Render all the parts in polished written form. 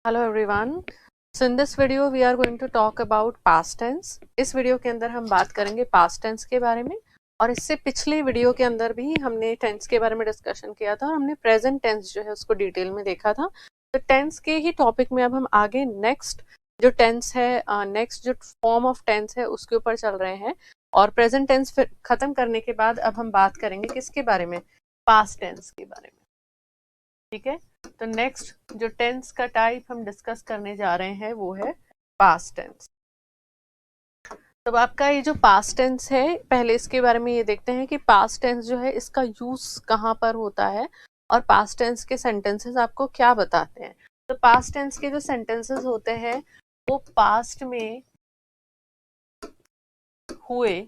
Hello everyone. So in this video we are going to talk about past tense. इस video के अंदर हम बात करेंगे पास्ट टेंस के बारे में, और इससे पिछले वीडियो के अंदर भी हमने टेंस के बारे में डिस्कशन किया था और हमने प्रेजेंट टेंस जो है उसको डिटेल में देखा था। तो टेंस के ही टॉपिक में अब हम आगे नेक्स्ट जो टेंस है, नेक्स्ट जो फॉर्म ऑफ टेंस है उसके ऊपर चल रहे हैं। और प्रेजेंट टेंस खत्म करने के बाद अब हम बात करेंगे किसके बारे में, पास्ट टेंस के बारे में। ठीक है, तो नेक्स्ट जो टेंस का टाइप हम डिस्कस करने जा रहे हैं वो है पास्ट टेंस। तो आपका ये जो पास्ट टेंस है, पहले इसके बारे में ये देखते हैं कि पास्ट टेंस जो है इसका यूज कहाँ पर होता है और पास्ट टेंस के सेंटेंसेस आपको क्या बताते हैं। तो पास्ट टेंस के जो सेंटेंसेस होते हैं वो पास्ट में हुए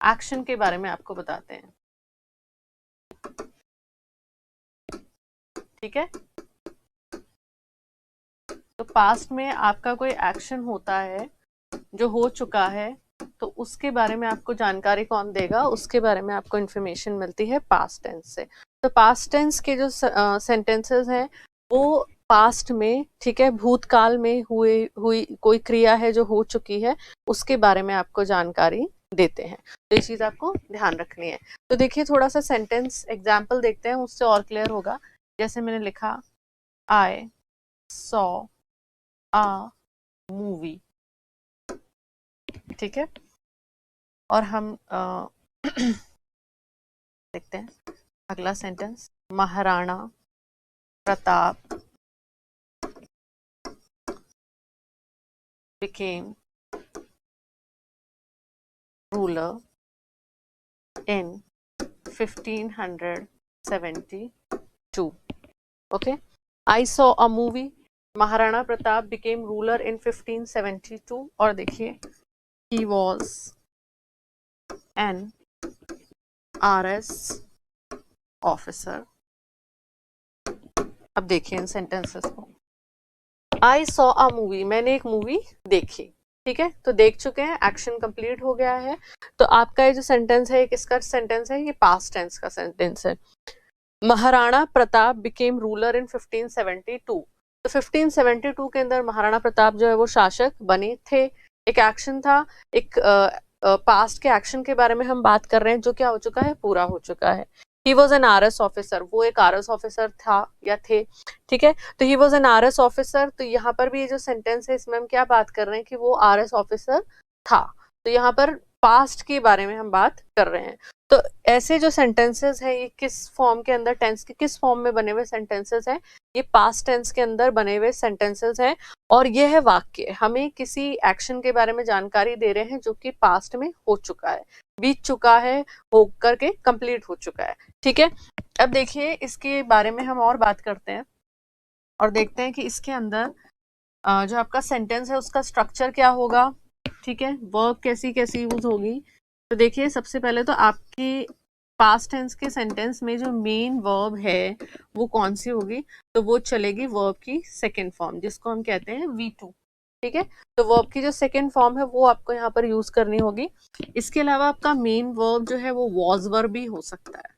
एक्शन के बारे में आपको बताते हैं। ठीक है, तो पास्ट में आपका कोई एक्शन होता है जो हो चुका है, तो उसके बारे में आपको जानकारी कौन देगा, उसके बारे में आपको इंफॉर्मेशन मिलती है पास्ट टेंस से। तो पास्ट टेंस के जो सेंटेंसेस हैं वो पास्ट में, ठीक है, भूतकाल में हुई कोई क्रिया है जो हो चुकी है उसके बारे में आपको जानकारी देते हैं। तो ये चीज आपको ध्यान रखनी है। तो देखिए, थोड़ा सा सेंटेंस एग्जाम्पल देखते हैं, उससे और क्लियर होगा। जैसे मैंने लिखा, आई सॉ अ मूवी। ठीक है, और हम देखते हैं अगला sentence, Maharana Pratap became ruler in 1572. Okay, I saw a movie, Maharana Pratap became ruler in 1572। और देखिए, he was an RS officer। अब देखिए इन सेंटेंसेस को, आई सॉ अ मूवी, मैंने एक मूवी देखी। ठीक है, तो देख चुके हैं, एक्शन कंप्लीट हो गया है। तो आपका ये जो सेंटेंस है, किसका सेंटेंस है, ये पास्ट टेंस का सेंटेंस है। Maharana Pratap became ruler in 1572। तो 1572 के अंदर महाराणा प्रताप जो है वो शासक बने थे। एक एक्शन था, एक पास्ट के एक्शन के बारे में हम बात कर रहे हैं जो क्या हो चुका है, पूरा हो चुका है। He was an RS officer, वो एक RS ऑफिसर था या थे। ठीक है, तो he was an RS officer. तो यहाँ पर भी ये जो सेंटेंस है इसमें हम क्या बात कर रहे हैं कि वो RS ऑफिसर था। तो यहाँ पर पास्ट के बारे में हम बात कर रहे हैं। तो ऐसे जो सेंटेंसेस हैं ये किस फॉर्म के अंदर, टेंस के किस फॉर्म में बने हुए सेंटेंसेस हैं, ये पास्ट टेंस के अंदर बने हुए सेंटेंसेस हैं। और ये है वाक्य, हमें किसी एक्शन के बारे में जानकारी दे रहे हैं जो कि पास्ट में हो चुका है, बीत चुका है, हो करके कंप्लीट हो चुका है। ठीक है, अब देखिए इसके बारे में हम और बात करते हैं और देखते हैं कि इसके अंदर जो आपका सेंटेंस है उसका स्ट्रक्चर क्या होगा। ठीक है, वर्ब कैसी कैसी यूज होगी। तो देखिए, सबसे पहले तो आपकी पास्ट टेंस के सेंटेंस में जो मेन वर्ब है वो कौन सी होगी, तो वो चलेगी वर्ब की सेकंड फॉर्म, जिसको हम कहते हैं V2। ठीक है, तो वर्ब की जो सेकंड फॉर्म है वो आपको यहाँ पर यूज करनी होगी। इसके अलावा आपका मेन वर्ब जो है वो वॉज वर्ब भी हो सकता है।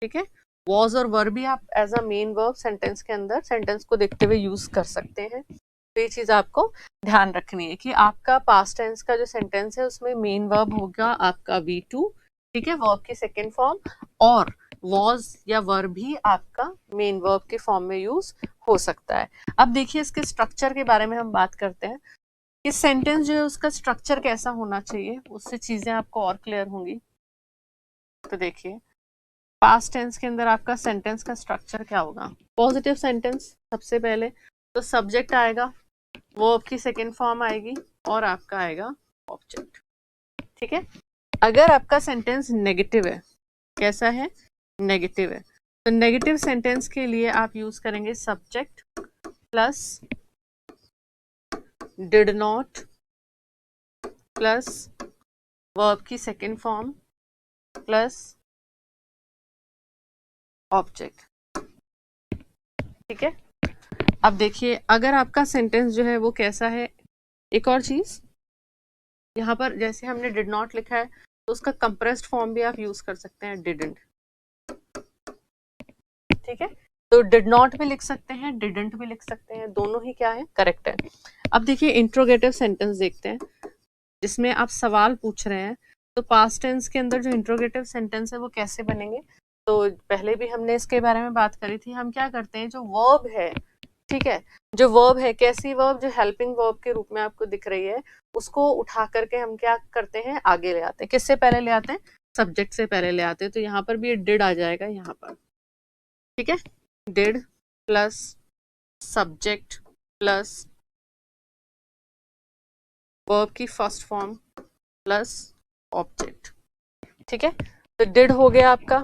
ठीक है, वॉज और वर्ब भी आप as a main verb sentence के अंदर, सेंटेंस को देखते हुए यूज कर सकते हैं। तो ये चीज आपको ध्यान रखनी है कि आपका पास्ट टेंस का जो सेंटेंस है उसमें मेन वर्ब होगा आपका V2। ठीक है, वर्ब की सेकेंड फॉर्म, और वॉज या वर्ब भी आपका मेन वर्ब के फॉर्म में यूज हो सकता है। अब देखिए इसके स्ट्रक्चर के बारे में हम बात करते हैं कि सेंटेंस जो है उसका स्ट्रक्चर कैसा होना चाहिए, उससे चीजें आपको और क्लियर होंगी। तो देखिए, पास्ट टेंस के अंदर आपका सेंटेंस का स्ट्रक्चर क्या होगा। पॉजिटिव सेंटेंस, सबसे पहले तो सब्जेक्ट आएगा, वर्ब की सेकंड फॉर्म आएगी और आपका आएगा ऑब्जेक्ट। ठीक है, अगर आपका सेंटेंस नेगेटिव है, कैसा है, नेगेटिव है, तो नेगेटिव सेंटेंस के लिए आप यूज करेंगे subject plus did not plus verb की सेकंड फॉर्म प्लस ऑब्जेक्ट। ठीक है, अब देखिए अगर आपका सेंटेंस जो है वो कैसा है, एक और चीज यहाँ पर जैसे हमने डिड नॉट लिखा है तो उसका कंप्रेस्ड फॉर्म भी आप यूज कर सकते हैं, डिडंट। ठीक है, तो डिड नॉट भी लिख सकते हैं, डिडंट भी लिख सकते हैं, दोनों ही क्या है, करेक्ट है। अब देखिए इंट्रोगेटिव सेंटेंस देखते हैं जिसमें आप सवाल पूछ रहे हैं। तो पास्ट टेंस के अंदर जो इंट्रोगेटिव सेंटेंस है वो कैसे बनेंगे, तो पहले भी हमने इसके बारे में बात करी थी। हम क्या करते हैं, जो वर्ब है, ठीक है, जो वर्ब है, कैसी वर्ब, जो हेल्पिंग वर्ब के रूप में आपको दिख रही है, उसको उठा करके हम क्या करते हैं, आगे ले आते हैं। किससे पहले ले आते हैं, सब्जेक्ट से पहले ले आते हैं। तो यहाँ पर भी डिड आ जाएगा यहाँ पर, ठीक है, did plus subject plus verb की फर्स्ट फॉर्म प्लस ऑब्जेक्ट, ठीक है। तो डिड हो गया आपका,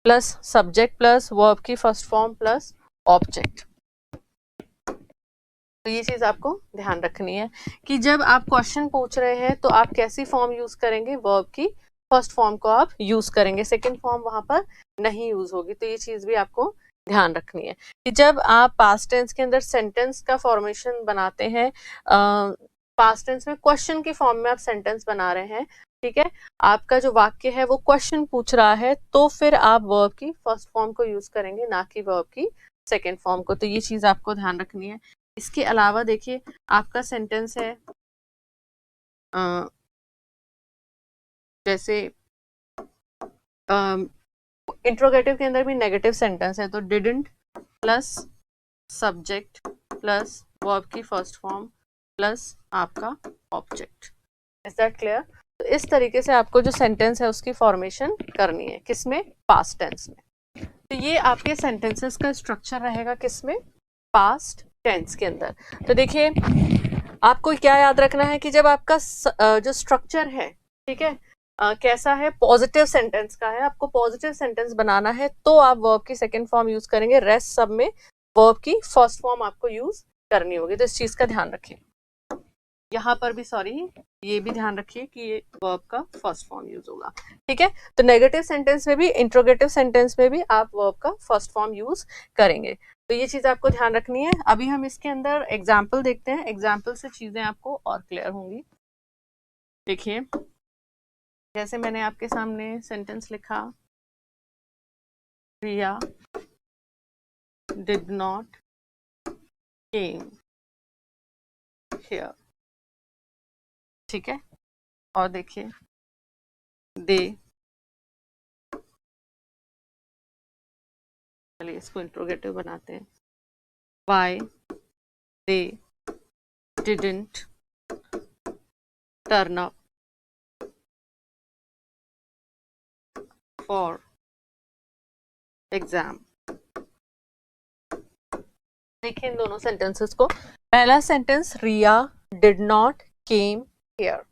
प्लस सब्जेक्ट प्लस वर्ब की फर्स्ट फॉर्म प्लस ऑब्जेक्ट। तो ये चीज आपको ध्यान रखनी है कि जब आप क्वेश्चन पूछ रहे हैं तो आप कैसी फॉर्म यूज करेंगे, वर्ब की फर्स्ट फॉर्म को आप यूज करेंगे, सेकंड फॉर्म वहां पर नहीं यूज होगी। तो ये चीज भी आपको ध्यान रखनी है कि जब आप पास्ट टेंस के अंदर सेंटेंस का फॉर्मेशन बनाते हैं, पास्ट टेंस में क्वेश्चन की फॉर्म में आप सेंटेंस बना रहे हैं, ठीक है, आपका जो वाक्य है वो क्वेश्चन पूछ रहा है, तो फिर आप वर्ब की फर्स्ट फॉर्म को यूज करेंगे, ना कि वर्ब की सेकेंड फॉर्म को। तो ये चीज आपको ध्यान रखनी है। इसके अलावा देखिए आपका सेंटेंस है जैसे इंट्रोगेटिव के अंदर भी नेगेटिव सेंटेंस है, तो didn't plus subject plus verb की फर्स्ट फॉर्म प्लस आपका ऑब्जेक्ट। Is that clear? तो इस तरीके से आपको जो सेंटेंस है उसकी फॉर्मेशन करनी है, किसमें, पास्ट टेंस में। तो ये आपके सेंटेंसेस का स्ट्रक्चर रहेगा किसमें, पास्ट टेंस के अंदर। तो देखिए आपको क्या याद रखना है कि जब आपका जो स्ट्रक्चर है, ठीक है, कैसा है, पॉजिटिव सेंटेंस का है, आपको पॉजिटिव सेंटेंस बनाना है तो आप वर्ब की सेकंड फॉर्म यूज करेंगे, रेस्ट सब में वर्ब की फर्स्ट फॉर्म आपको यूज करनी होगी। तो इस चीज का ध्यान रखें। यहाँ पर भी सॉरी, ये भी ध्यान रखिए कि ये वर्ब का फर्स्ट फॉर्म यूज होगा, ठीक है। तो नेगेटिव सेंटेंस में भी, इंट्रोगेटिव सेंटेंस में भी आप वर्ब का फर्स्ट फॉर्म यूज करेंगे। तो ये चीज आपको ध्यान रखनी है। अभी हम इसके अंदर एग्जाम्पल देखते हैं, एग्जाम्पल से चीजें आपको और क्लियर होंगी। देखिए जैसे मैंने आपके सामने सेंटेंस लिखा, रिया डिड नॉट केम हियर, ठीक है, और देखिए दे, चलिए इसको इंट्रोगेटिव बनाते हैं, why they didn't turn up for exam. देखिए इन दोनों सेंटेंसेस को, पहला sentence Riya did not came here,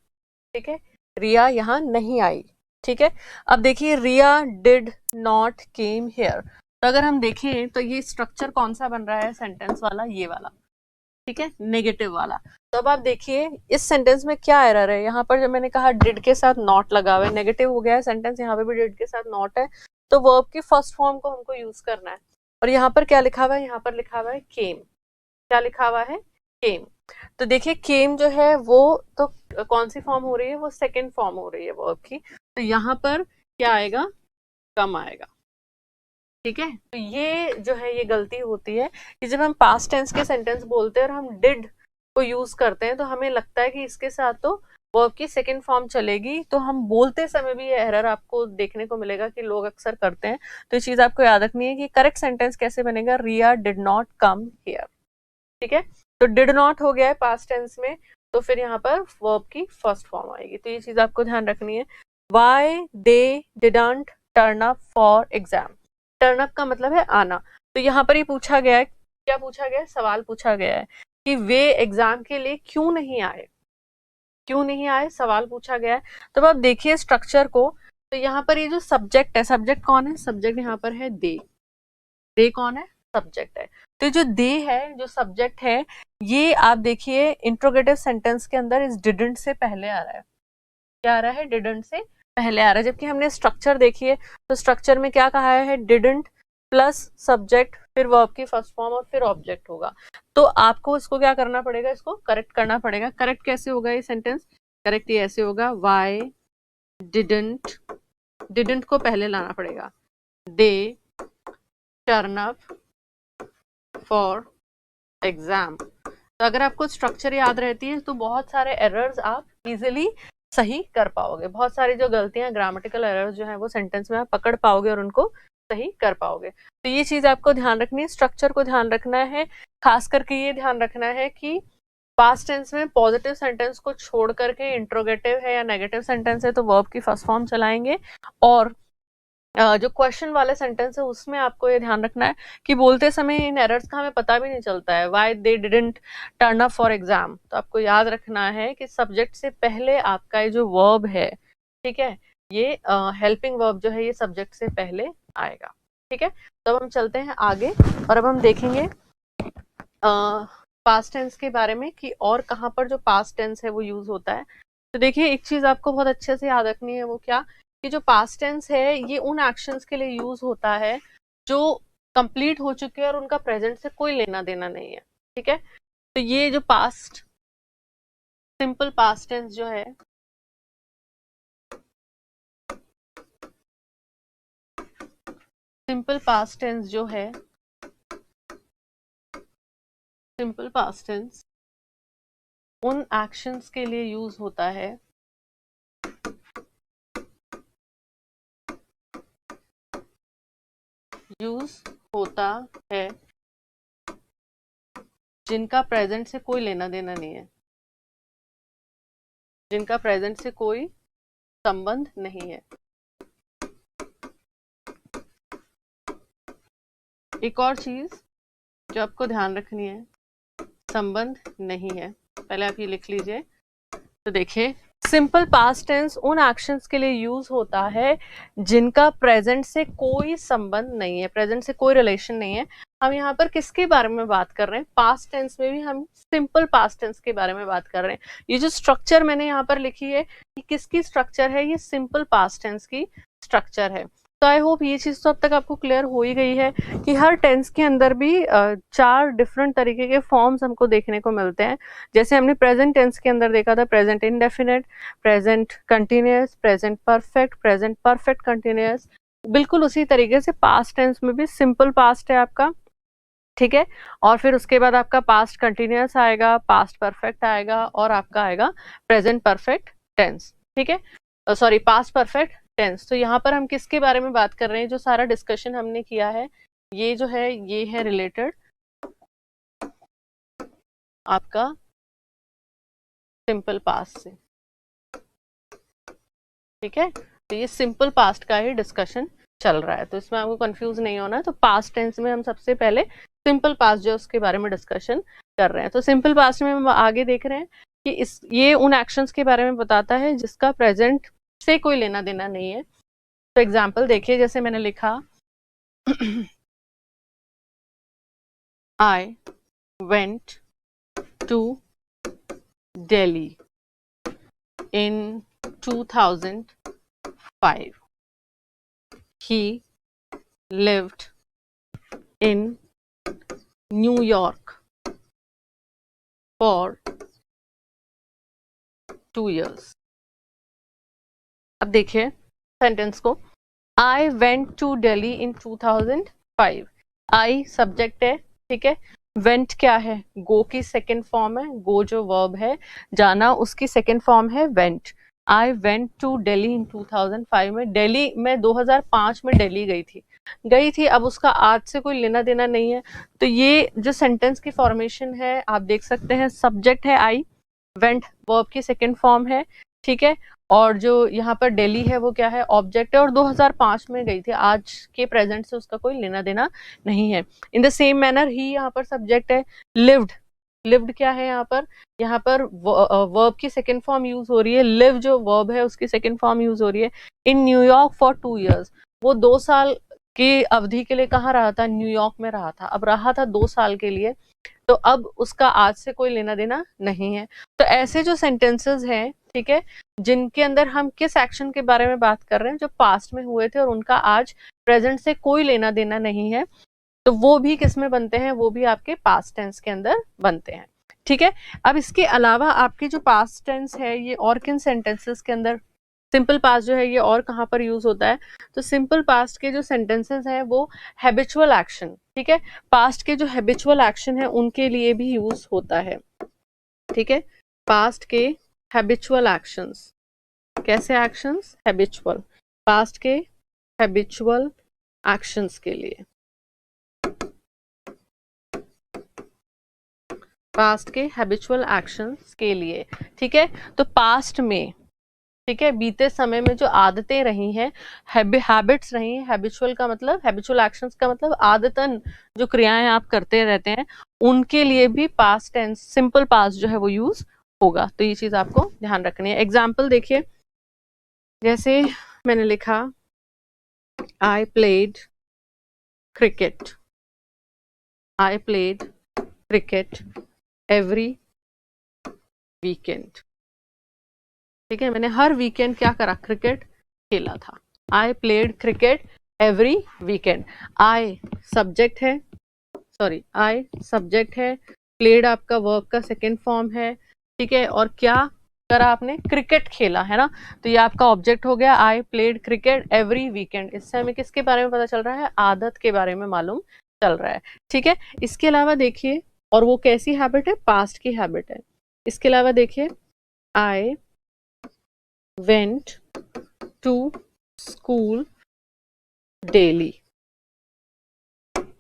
ठीक है, रिया यहाँ नहीं आई, ठीक है। अब देखिए रिया डिड नॉट केम हियर, तो अगर हम देखें तो ये स्ट्रक्चर कौन सा बन रहा है, सेंटेंस वाला, ये वाला, ठीक है, नेगेटिव वाला। तो अब आप देखिए इस सेंटेंस में क्या एरर है, यहाँ पर जब मैंने कहा डिड के साथ नॉट लगा हुआ है, नेगेटिव हो गया है सेंटेंस, यहाँ पे भी डिड के साथ नॉट है, तो वर्ब की फर्स्ट फॉर्म को हमको यूज करना है। और यहाँ पर क्या लिखा हुआ है, यहाँ पर लिखा हुआ है केम, क्या लिखा हुआ है, केम। तो देखिए केम जो है वो तो कौन सी फॉर्म हो रही है, वो सेकेंड फॉर्म हो रही है वर्ब की, तो यहाँ पर क्या आएगा, कम आएगा, ठीक है। तो ये जो है ये गलती होती है कि जब हम पास्ट टेंस के सेंटेंस बोलते हैं और हम डिड को यूज करते हैं तो हमें लगता है कि इसके साथ तो वर्ब की सेकंड फॉर्म चलेगी, तो हम बोलते समय भी ये एरर आपको देखने को मिलेगा कि लोग अक्सर करते हैं। तो ये चीज आपको याद रखनी है कि करेक्ट सेंटेंस कैसे बनेगा, रिया डिड नॉट कम हियर, ठीक है। तो डिड नॉट हो गया है पास्ट टेंस में, तो फिर यहाँ पर वर्ब की फर्स्ट फॉर्म आएगी। तो ये चीज आपको ध्यान रखनी है। Y they didn't turn up for exam, turn up का मतलब है आना। तो यहाँ पर ये पूछा गया है, क्या पूछा गया है, सवाल पूछा गया है कि वे एग्जाम के लिए क्यों नहीं आए, क्यों नहीं आए, सवाल पूछा गया है। तो अब आप देखिए स्ट्रक्चर को, तो यहाँ पर ये जो सब्जेक्ट है, सब्जेक्ट कौन है, सब्जेक्ट यहाँ पर है दे, दे कौन है, सब्जेक्ट है। तो जो दे है, जो सब्जेक्ट है, ये आप देखिए इंट्रोगेटिव सेंटेंस के अंदर इस डिडंट से पहले आ रहा है, क्या आ रहा है, डिडंट से पहले आ रहा है। जबकि हमने स्ट्रक्चर देखिए तो स्ट्रक्चर में क्या कहा है, डिडंट प्लस सब्जेक्ट फिर वर्ब की फर्स्ट फॉर्म और फिर ऑब्जेक्ट होगा। तो आपको इसको क्या करना पड़ेगा, इसको करेक्ट करना पड़ेगा। करेक्ट कैसे होगा ये सेंटेंस, करेक्ट ये ऐसे होगा, वाई डिडंट, डिडंट को पहले लाना पड़ेगा, they turn up for exam. तो अगर आपको स्ट्रक्चर याद रहती है तो बहुत सारे एरर्स आप इजीली सही कर पाओगे, बहुत सारी जो गलतियां ग्रामेटिकल एरर्स जो है वो सेंटेंस में आप पकड़ पाओगे और उनको सही कर पाओगे। तो ये चीज आपको ध्यान रखनी है, स्ट्रक्चर को ध्यान रखना है, खास करके ये ध्यान रखना है कि पास्ट टेंस में पॉजिटिव सेंटेंस को छोड़ करके इंट्रोगेटिव है या नेगेटिव सेंटेंस है तो वर्ब की फर्स्ट फॉर्म चलाएंगे, और जो क्वेश्चन वाले सेंटेंस है उसमें आपको ये ध्यान रखना है कि बोलते समय इन एरर्स का हमें पता भी नहीं चलता है, why they didn't turn up for exam. तो आपको याद रखना है कि सब्जेक्ट से पहले आपका ये जो वर्ब है, ठीक है, ये हेल्पिंग वर्ब जो है ये सब्जेक्ट से पहले आएगा। ठीक है, तो अब हम चलते हैं आगे और अब हम देखेंगे पास्ट टेंस के बारे में कि और कहाँ पर जो पास्ट टेंस है वो यूज होता है। तो देखिए एक चीज आपको बहुत अच्छे से याद रखनी है, वो क्या कि जो पास्ट टेंस है ये उन एक्शंस के लिए यूज होता है जो कंप्लीट हो चुके हैं और उनका प्रेजेंट से कोई लेना देना नहीं है। ठीक है, तो ये जो पास्ट सिंपल पास्ट टेंस जो है, सिंपल पास्ट टेंस जो है, सिंपल पास्ट टेंस उन एक्शंस के लिए यूज होता है जिनका प्रेजेंट से कोई लेना देना नहीं है, जिनका प्रेजेंट से कोई संबंध नहीं है। एक और चीज जो आपको ध्यान रखनी है, संबंध नहीं है, पहले आप ये लिख लीजिए। तो देखिए सिंपल पास्ट टेंस उन एक्शंस के लिए यूज होता है जिनका प्रेजेंट से कोई संबंध नहीं है, प्रेजेंट से कोई रिलेशन नहीं है। हम यहाँ पर किसके बारे में बात कर रहे हैं, पास्ट टेंस में भी हम सिंपल पास्ट टेंस के बारे में बात कर रहे हैं। ये जो स्ट्रक्चर मैंने यहाँ पर लिखी है ये किसकी स्ट्रक्चर है, ये सिंपल पास्ट टेंस की स्ट्रक्चर है। तो आई होप ये चीज तो अब तक आपको क्लियर हो ही गई है कि हर टेंस के अंदर भी 4 डिफरेंट तरीके के फॉर्म्स हमको देखने को मिलते हैं। जैसे हमने प्रेजेंट टेंस के अंदर देखा था present indefinite, present continuous, present perfect, present perfect continuous, बिल्कुल उसी तरीके से पास्ट टेंस में भी सिंपल पास्ट है आपका। ठीक है, और फिर उसके बाद आपका पास्ट कंटिन्यूअस आएगा, पास्ट परफेक्ट आएगा और आपका आएगा प्रेजेंट परफेक्ट टेंस। ठीक है, सॉरी पास्ट परफेक्ट टेंस। तो यहाँ पर हम किसके बारे में बात कर रहे हैं, जो सारा डिस्कशन हमने किया है ये जो है ये है रिलेटेड आपका सिंपल पास्ट से। ठीक है, तो ये सिंपल पास्ट का ही डिस्कशन चल रहा है, तो इसमें आपको कंफ्यूज नहीं होना है। तो पास्ट टेंस में हम सबसे पहले सिंपल पास्ट जो उसके बारे में डिस्कशन कर रहे हैं। तो सिंपल पास्ट में हम आगे देख रहे हैं कि ये उन एक्शंस के बारे में बताता है जिसका प्रेजेंट से कोई लेना देना नहीं है। तो एग्जाम्पल देखिए, जैसे मैंने लिखा I went to Delhi in 2005. He lived in New York for 2 years. अब देखिए सेंटेंस को, I went to Delhi in 2005. I subject है, ठीक है, वेंट क्या है, गो की सेकेंड फॉर्म है, गो जो वर्ब है जाना उसकी सेकेंड फॉर्म है went. I went to Delhi in 2005 में, दिल्ली में 2005 में दिल्ली गई थी, अब उसका आज से कोई लेना देना नहीं है। तो ये जो सेंटेंस की फॉर्मेशन है आप देख सकते हैं, सब्जेक्ट है आई, वेंट वर्ब की सेकेंड फॉर्म है, ठीक है, और जो यहाँ पर दिल्ली है वो क्या है, ऑब्जेक्ट है, और 2005 में गई थी, आज के प्रेजेंट से उसका कोई लेना देना नहीं है। इन द सेम मैनर ही यहाँ पर सब्जेक्ट है, लिव्ड क्या है यहाँ पर वर्ब की सेकेंड फॉर्म यूज हो रही है, लिव जो वर्ब है उसकी सेकेंड फॉर्म यूज हो रही है। इन न्यूयॉर्क फॉर 2 years, वो 2 साल की अवधि के लिए कहाँ रहा था, न्यूयॉर्क में रहा था, अब रहा था 2 साल के लिए, तो अब उसका आज से कोई लेना देना नहीं है। तो ऐसे जो सेंटेंसेस हैं, ठीक है, जिनके अंदर हम किस एक्शन के बारे में बात कर रहे हैं, जो पास्ट में हुए थे और उनका आज प्रेजेंट से कोई लेना देना नहीं है, तो वो भी किस में बनते हैं, वो भी आपके पास्ट टेंस के अंदर बनते हैं। ठीक है, अब इसके अलावा आपकी जो पास्ट टेंस है ये और किन सेंटेंसेस के अंदर सिंपल पास्ट जो है ये और कहाँ पर यूज होता है, तो सिंपल पास्ट के जो सेंटेंसेस हैं वो हैबिचुअल एक्शन, ठीक है, पास्ट के जो हैबिचुअल एक्शन है उनके लिए भी यूज होता है, ठीक है, पास्ट के हैबिचुअल एक्शंस, कैसे एक्शंस, हैबिचुअल, पास्ट के हैबिचुअल एक्शंस के लिए, पास्ट के हैबिचुअल एक्शंस के लिए, ठीक है। तो पास्ट में, ठीक है, बीते समय में जो आदतें रही हैं, हैबिट्स रही हैं, हैबिचुअल का मतलब, हैबिचुअल एक्शंस का मतलब आदतन जो क्रियाएं आप करते रहते हैं, उनके लिए भी पास्ट टेंस, सिंपल पास्ट जो है वो यूज होगा। तो ये चीज आपको ध्यान रखनी है। एग्जाम्पल देखिए, जैसे मैंने लिखा I played cricket, I played cricket every weekend, ठीक है, मैंने हर वीकेंड क्या करा, क्रिकेट खेला था। I played cricket every weekend, I subject है, सॉरी आई सब्जेक्ट है, प्लेड आपका वर्ब का सेकेंड फॉर्म है, ठीक है, और क्या करा आपने, क्रिकेट खेला, है ना, तो ये आपका ऑब्जेक्ट हो गया, I played cricket every weekend. इससे हमें किसके बारे में पता चल रहा है, आदत के बारे में मालूम चल रहा है, ठीक है। इसके अलावा देखिए, और वो कैसी हैबिट है, पास्ट की हैबिट है। इसके अलावा देखिए, I went to school daily,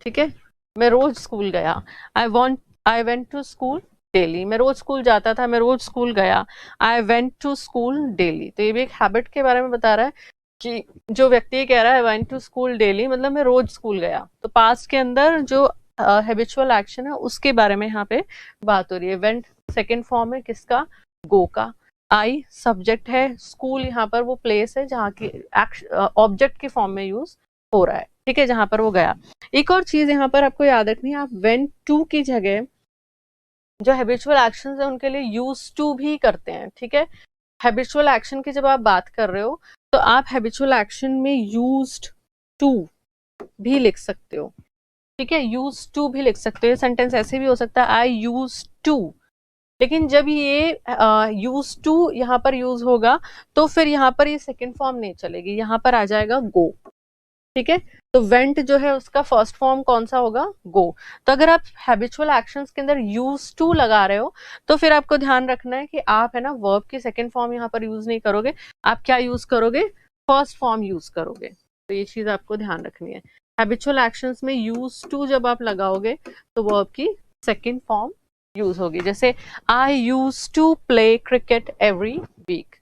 ठीक है, मैं रोज स्कूल गया, I went to school daily, मैं रोज स्कूल जाता था, मैं रोज स्कूल गया, I went to school daily. तो ये भी एक हैबिट के बारे में बता रहा है कि जो व्यक्ति कह रहा है वेंट टू स्कूल डेली, मतलब मैं रोज स्कूल गया, तो पास्ट के अंदर जो हैबिचुअल एक्शन है उसके बारे में यहाँ पे बात हो रही है। वेंट सेकेंड फॉर्म है किसका, गो का, आई सब्जेक्ट है, स्कूल यहाँ पर वो प्लेस है जहाँ की ऑब्जेक्ट के फॉर्म में यूज हो रहा है, ठीक है, जहां पर वो गया। एक और चीज यहाँ पर आपको याद रखनी है, आप वेंट टू की जगह जो हैबिचुअल एक्शंस है उनके लिए यूज टू भी करते हैं, ठीक है। हैबिचुअल एक्शन की जब आप बात कर रहे हो तो आप हैबिचुअल एक्शन में यूज्ड टू भी लिख सकते हो, ठीक है, यूज टू भी लिख सकते हो। सेंटेंस ऐसे भी हो सकता है, आई यूज टू, लेकिन जब ये यूज टू यहाँ पर यूज होगा तो फिर यहाँ पर ये सेकेंड फॉर्म नहीं चलेगी, यहाँ पर आ जाएगा गो, ठीक है। तो वेंट जो है उसका फर्स्ट फॉर्म कौन सा होगा, गो। तो अगर आप हैबिचुअल एक्शंस के अंदर यूज टू लगा रहे हो तो फिर आपको ध्यान रखना है कि आप है ना वर्ब की सेकंड फॉर्म यहाँ पर यूज नहीं करोगे, आप क्या यूज करोगे, फर्स्ट फॉर्म यूज करोगे। तो ये चीज आपको ध्यान रखनी है, हैबिचुअल एक्शंस में यूज टू जब आप लगाओगे तो वर्ब की सेकेंड फॉर्म यूज होगी। जैसे I use to play cricket every week,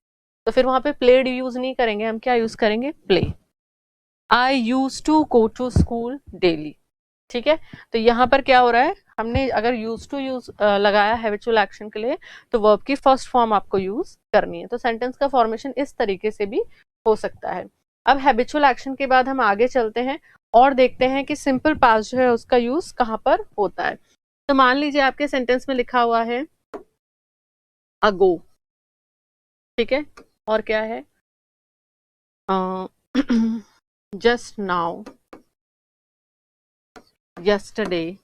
तो फिर वहां पे प्लेड यूज नहीं करेंगे, हम क्या यूज करेंगे, play. I use to go to school daily, ठीक है। तो यहाँ पर क्या हो रहा है, हमने अगर यूज टू यूज लगाया हैबिचुअल एक्शन के लिए तो वर्ब की फर्स्ट फॉर्म आपको यूज करनी है। तो सेंटेंस का फॉर्मेशन इस तरीके से भी हो सकता है। अब हैबिचुअल एक्शन के बाद हम आगे चलते हैं और देखते हैं कि सिंपल पास्ट जो है उसका यूज कहाँ पर होता है। तो मान लीजिए आपके सेंटेंस में लिखा हुआ है अगो, ठीक है, और क्या है just now, yesterday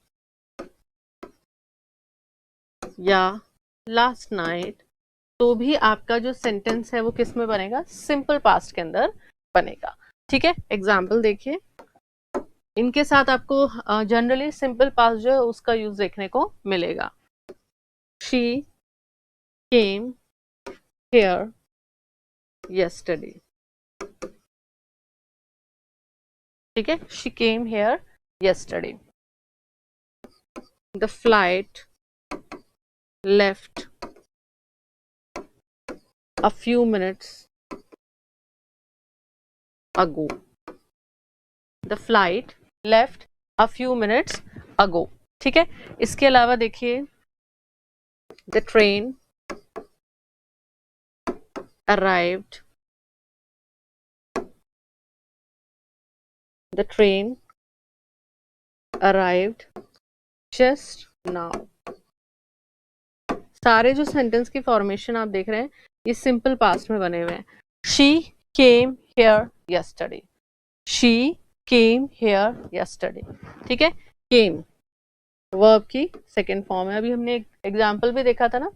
या last night, तो भी आपका जो सेंटेंस है वो किस में बनेगा, सिंपल पास्ट के अंदर बनेगा, ठीक है। एग्जाम्पल देखिए, इनके साथ आपको जनरली सिंपल पास्ट जो है उसका यूज देखने को मिलेगा। She came here yesterday, ठीक है, she came here yesterday. The flight left a few minutes ago. The flight left a few minutes ago, ठीक है। इसके अलावा देखिए, the train arrived, the train arrived just now। सारे जो सेंटेंस की फॉर्मेशन आप देख रहे हैं ये सिंपल पास्ट में बने हुए हैं। She came here yesterday, she came here yesterday, ठीक है। came वर्ब की सेकेंड फॉर्म है। अभी हमने एक एग्जाम्पल भी देखा था ना,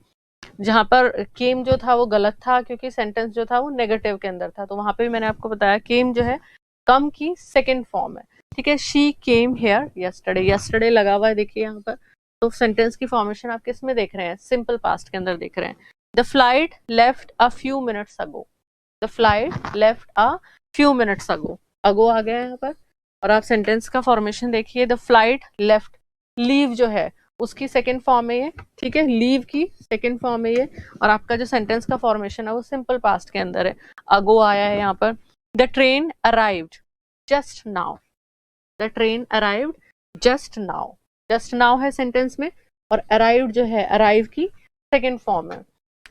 जहां पर केम जो था वो गलत था क्योंकि सेंटेंस जो था वो नेगेटिव के अंदर था, तो वहां पे भी मैंने आपको बताया केम जो है कम की सेकेंड फॉर्म है, ठीक है। She came here yesterday, yesterday लगा हुआ है देखिए यहाँ पर, तो सेंटेंस की फॉर्मेशन आप किस में देख रहे हैं, सिंपल पास्ट के अंदर देख रहे हैं। The flight left a few minutes ago, the flight left a few minutes ago, ago आ गया यहाँ पर। और आप सेंटेंस का फॉर्मेशन देखिए, द फ्लाइट लेफ्ट, लीव जो है उसकी सेकेंड फॉर्म है ये, ठीक है, लीव की सेकेंड फॉर्म है ये। और आपका जो सेंटेंस का फॉर्मेशन है वो सिंपल पास्ट के अंदर है, अगो आया है यहाँ पर। The train arrived just now, the train arrived just now, just now है सेंटेंस में, और अराइव्ड जो है अराइव की सेकेंड फॉर्म है।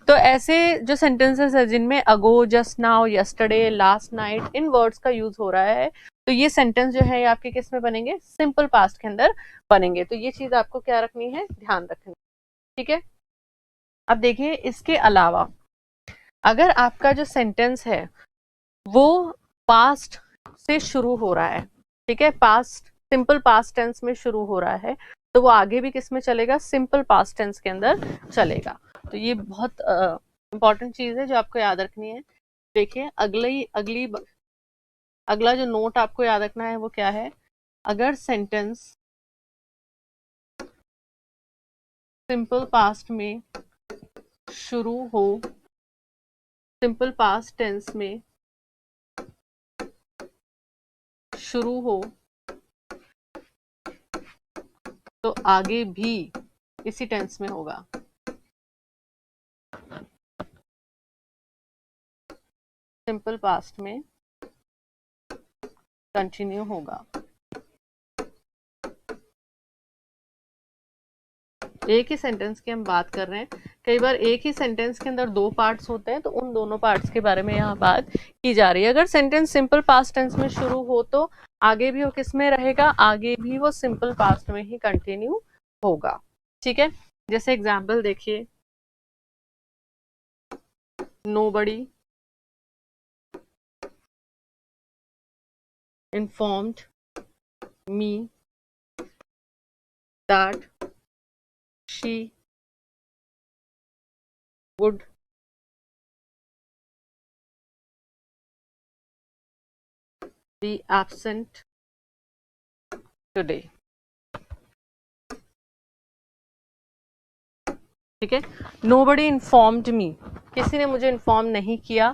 तो ऐसे जो सेंटेंसेस है जिनमें ago, just now, yesterday, last night, in words का यूज हो रहा है, तो ये सेंटेंस जो है ये आपके किस में बनेंगे, सिंपल पास्ट के अंदर बनेंगे। तो ये चीज आपको क्या रखनी है, ध्यान रखनी, ठीक है। अब देखिए इसके अलावा अगर आपका जो सेंटेंस है वो पास्ट से शुरू हो रहा है, ठीक है, पास्ट, सिंपल पास्ट टेंस में शुरू हो रहा है, तो वो आगे भी किस में चलेगा, सिंपल पास्ट टेंस के अंदर चलेगा। तो ये बहुत इंपॉर्टेंट चीज है जो आपको याद रखनी है। देखिए अगला जो नोट आपको याद रखना है वो क्या है, अगर सेंटेंस सिंपल पास्ट में शुरू हो, सिंपल पास्ट टेंस में शुरू हो, तो आगे भी इसी टेंस में होगा, सिंपल पास्ट में कंटिन्यू होगा। एक ही सेंटेंस की हम बात कर रहे हैं, कई बार एक ही सेंटेंस के अंदर दो पार्ट्स होते हैं, तो उन दोनों पार्ट्स के बारे में यहाँ बात की जा रही है। अगर सेंटेंस सिंपल पास्ट टेंस में शुरू हो तो आगे भी वो किस में रहेगा, आगे भी वो सिंपल पास्ट में ही कंटिन्यू होगा, ठीक है। जैसे एग्जाम्पल देखिए, nobody informed me that she would be absent today, ठीक है। nobody informed me, किसी ने मुझे इन्फॉर्म नहीं किया,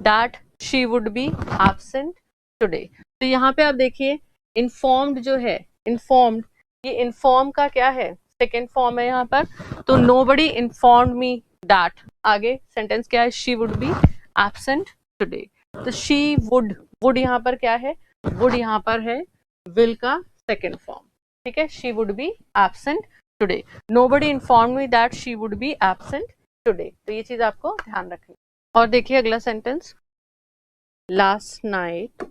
that she would be absent today। तो यहाँ पे आप देखिए इन्फॉर्म्ड जो है, इन्फॉर्म्ड, ये इन्फॉर्म का क्या है, सेकेंड फॉर्म है यहाँ पर। तो nobody informed me that, आगे सेंटेंस क्या है, she would be absent today। तो she would यहाँ पर क्या है, would यहाँ पर है will का सेकेंड फॉर्म, ठीक है, she would be absent today। nobody informed me that she would be absent today। तो ये चीज आपको ध्यान रखनी। और देखिए अगला sentence, last night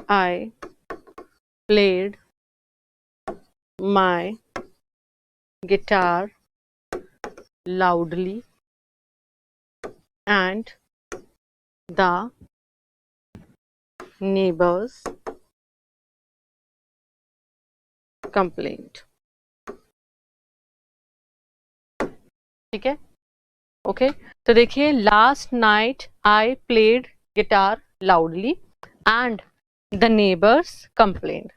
I played my guitar loudly and the neighbors complained, ठीक है, ओके। तो देखिए last night I played guitar loudly and the neighbours complained.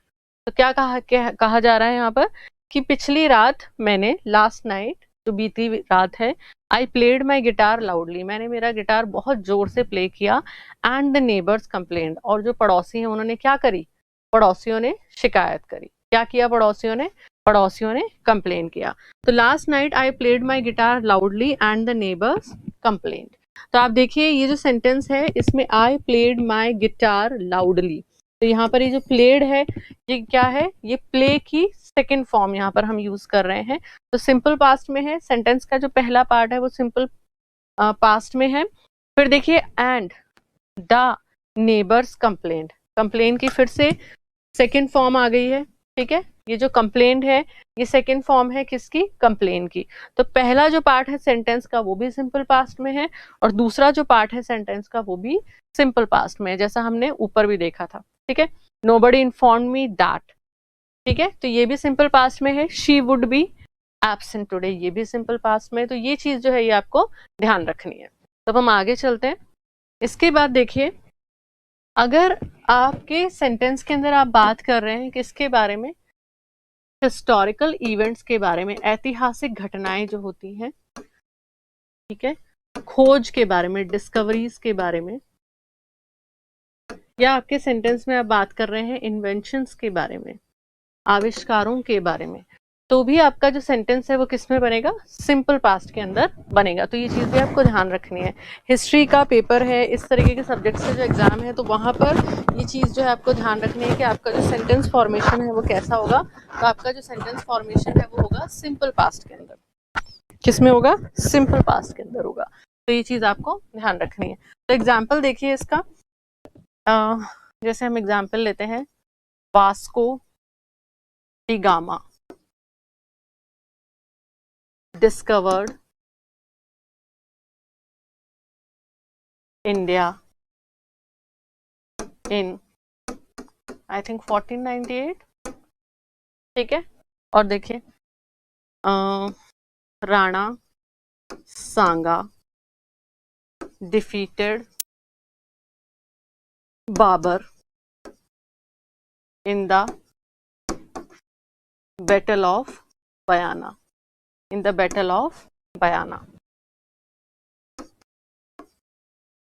तो क्या कहा जा रहा है यहाँ पर कि पिछली रात मैंने, लास्ट नाइट जो बीती रात है, I played my guitar loudly, मैंने मेरा गिटार बहुत जोर से प्ले किया, एंड द नेबर्स कंप्लेंड, और जो पड़ोसी हैं उन्होंने क्या करी, पड़ोसियों ने शिकायत करी। क्या किया पड़ोसियों ने, पड़ोसियों ने कंप्लेन किया। तो last night I played my guitar loudly and the neighbours complained. तो आप देखिए ये जो सेंटेंस है इसमें I played my guitar loudly, तो यहाँ पर ये जो प्लेड है ये क्या है, ये प्ले की सेकेंड फॉर्म यहाँ पर हम यूज कर रहे हैं। तो सिंपल पास्ट में है, सेंटेंस का जो पहला पार्ट है वो सिंपल पास्ट में है। फिर देखिए and the neighbours complaint, complain की फिर से सेकेंड फॉर्म आ गई है, ठीक है। ये जो कंप्लेंट है ये सेकेंड फॉर्म है किसकी, कंप्लेन की। तो पहला जो पार्ट है सेंटेंस का वो भी सिंपल पास्ट में है, और दूसरा जो पार्ट है सेंटेंस का वो भी सिंपल पास्ट में है, जैसा हमने ऊपर भी देखा था, ठीक है। नोबडी इन्फॉर्म्ड मी दैट, ठीक है, तो ये भी सिंपल पास्ट में है। She would be, absent today ये भी सिंपल पास्ट में, तो ये चीज जो है ये आपको ध्यान रखनी है। तो अब हम आगे चलते हैं। इसके बाद देखिए, अगर आपके सेंटेंस के अंदर आप बात कर रहे हैं किसके बारे में, हिस्टोरिकल इवेंट्स के बारे में, ऐतिहासिक घटनाएं जो होती हैं, ठीक है, खोज के बारे में, डिस्कवरीज के बारे में, या आपके सेंटेंस में आप बात कर रहे हैं इन्वेंशंस के बारे में, आविष्कारों के बारे में, तो भी आपका जो सेंटेंस है वो किस में बनेगा, सिंपल पास्ट के अंदर बनेगा। तो ये चीज भी आपको ध्यान रखनी है। हिस्ट्री का पेपर है, इस तरीके के सब्जेक्ट से जो एग्जाम है, तो वहां पर ये चीज जो है आपको ध्यान रखनी है कि आपका जो सेंटेंस फॉर्मेशन है वो कैसा होगा। तो आपका जो सेंटेंस फॉर्मेशन है वो होगा सिंपल पास्ट के अंदर। किसमें होगा, सिंपल पास्ट के अंदर होगा। तो ये चीज आपको ध्यान रखनी है। तो एग्जाम्पल देखिए इसका, जैसे हम एग्जाम्पल लेते हैं, Vasco da gamma discovered India in I think 1498, ठीक है। और देखिए Rana Sanga defeated Babur in the battle of Bayana, in the battle of Bayana,